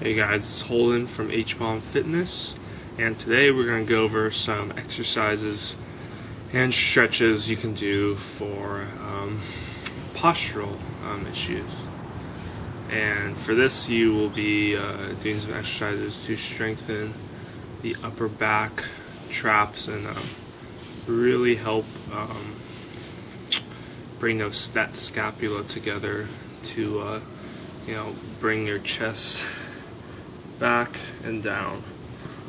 Hey guys, it's Holden from HBomb Fitness, and today we're going to go over some exercises and stretches you can do for postural issues. And for this, you will be doing some exercises to strengthen the upper back traps and really help bring that scapula together to bring your chest back and down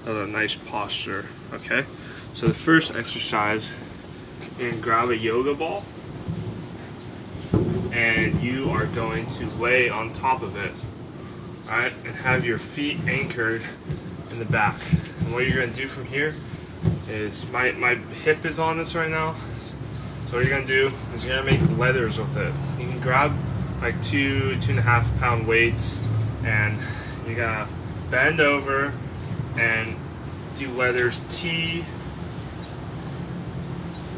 of a nice posture. Okay, so the first exercise, you're going to grab a yoga ball and you are going to lay on top of it, alright, and have your feet anchored in the back. And what you're going to do from here is, my hip is on this right now, so what you're going to do is you're going to make leathers with it. You can grab like 2.5 pound weights and you got to bend over and do letters T,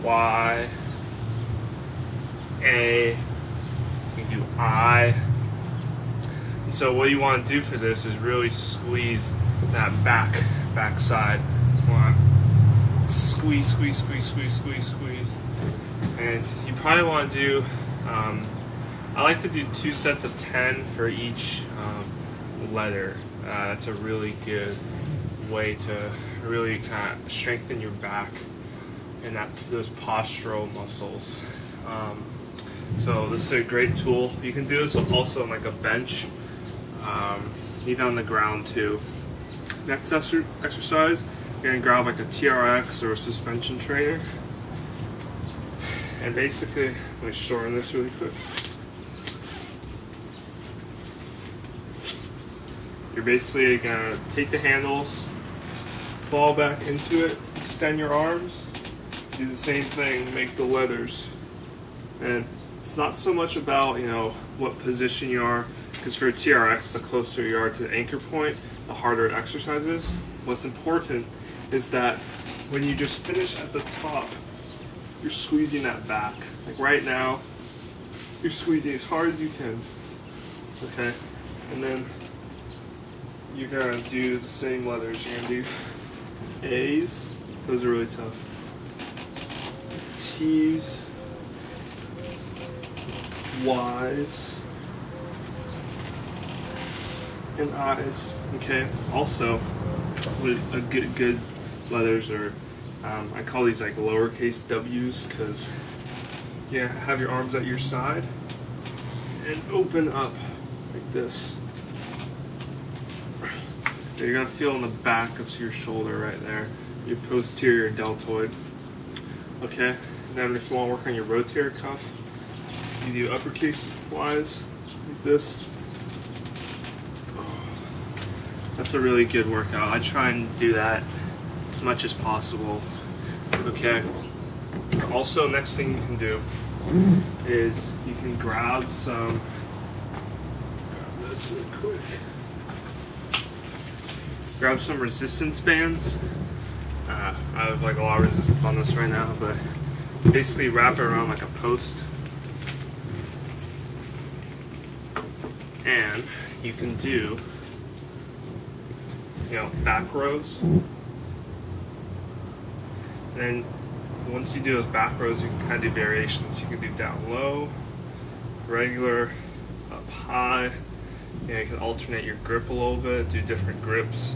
Y, A, you can do I. And so what you want to do for this is really squeeze that back side. You want to squeeze. And you probably want to do, I like to do 2 sets of 10 for each letter. That's a really good way to really kind of strengthen your back and those postural muscles. So this is a great tool. You can do this also on like a bench, even on the ground too. Next exercise, you're gonna grab like a TRX or a suspension trainer, and basically, let me shorten this really quick. You're basically gonna take the handles, fall back into it, extend your arms, do the same thing, make the letters. And it's not so much about, what position you are, because for a TRX, the closer you are to the anchor point, the harder the exercise is. What's important is that when you just finish at the top, you're squeezing that back. Like right now, you're squeezing as hard as you can, okay? And then you're gonna do the same letters. You're gonna do A's, those are really tough. T's, Y's, and I's. Okay. Also, with a good letters are, I call these like lowercase W's, because you have your arms at your side and open up like this. You're going to feel in the back of your shoulder right there, your posterior deltoid. Okay, and then if you want to work on your rotator cuff, you do uppercase Y's like this. That's a really good workout. I try and do that as much as possible. Okay. Also, next thing you can do is you can grab this real quick. Grab some resistance bands. I have like a lot of resistance on this right now, but basically wrap it around like a post. And you can do, back rows. And then once you do those back rows, you can kind of do variations. You can do down low, regular, up high. You can alternate your grip a little bit, do different grips.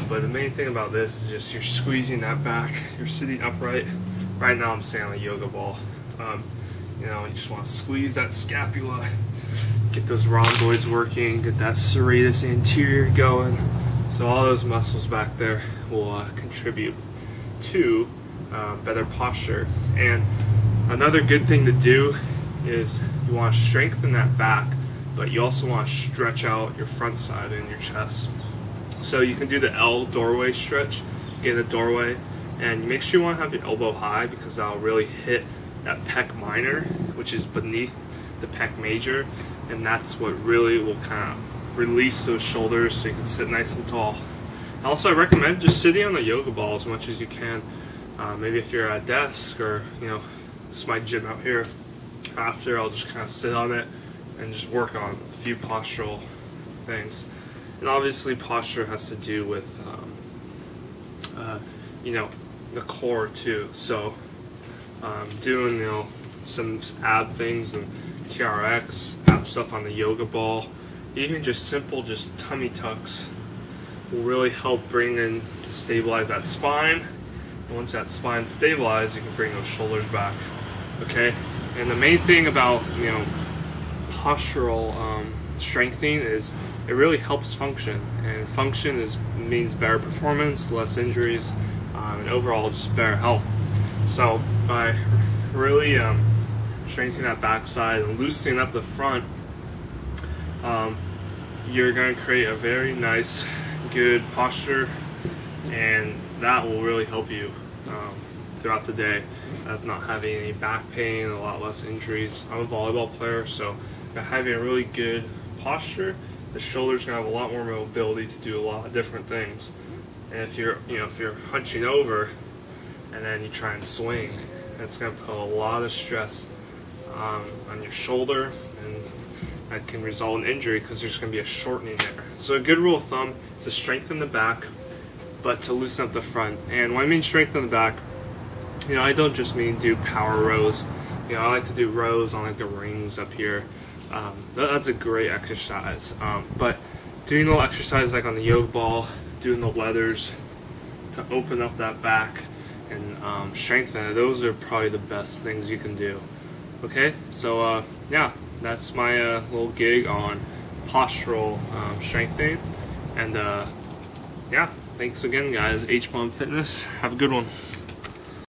But the main thing about this is just you're squeezing that back. You're sitting upright. Right now I'm sitting on a yoga ball. You just want to squeeze that scapula, get those rhomboids working, get that serratus anterior going. So all those muscles back there will contribute to better posture. And another good thing to do is you want to strengthen that back, but you also want to stretch out your front side and your chest. So you can do the L doorway stretch. Get in the doorway, and you make sure you want to have your elbow high, because that'll really hit that pec minor, which is beneath the pec major, and that's what really will kind of release those shoulders so you can sit nice and tall. Also, I recommend just sitting on the yoga ball as much as you can. Maybe if you're at a desk, or this is my gym out here. After, I'll just kind of sit on it and just work on a few postural things. And obviously posture has to do with you know, the core too. So doing, you know, some ab things and TRX, ab stuff on the yoga ball, even just simple just tummy tucks will really help bring in to stabilize that spine. And once that spine stabilizes, you can bring those shoulders back. Okay, and the main thing about, you know, postural strengthening is it really helps function, and function means better performance, less injuries, and overall just better health. So by really strengthening that backside and loosening up the front, you're going to create a very nice, good posture, and that will really help you throughout the day of not having any back pain, a lot less injuries. I'm a volleyball player, so by having a really good posture, the shoulder's going to have a lot more mobility to do a lot of different things. And if you're, you know, if you're hunching over and then you try and swing, that's going to put a lot of stress on your shoulder, and that can result in injury because there's going to be a shortening there. So a good rule of thumb is to strengthen the back, but to loosen up the front. And when I mean strengthen the back, you know, I don't just mean do power rows. You know, I like to do rows on like the rings up here. That's a great exercise. But doing little exercises like on the yoga ball, doing the leathers to open up that back and strengthen it, those are probably the best things you can do. Okay, so yeah, that's my little gig on postural strengthening. And yeah, thanks again guys, H-Bomb Fitness. Have a good one.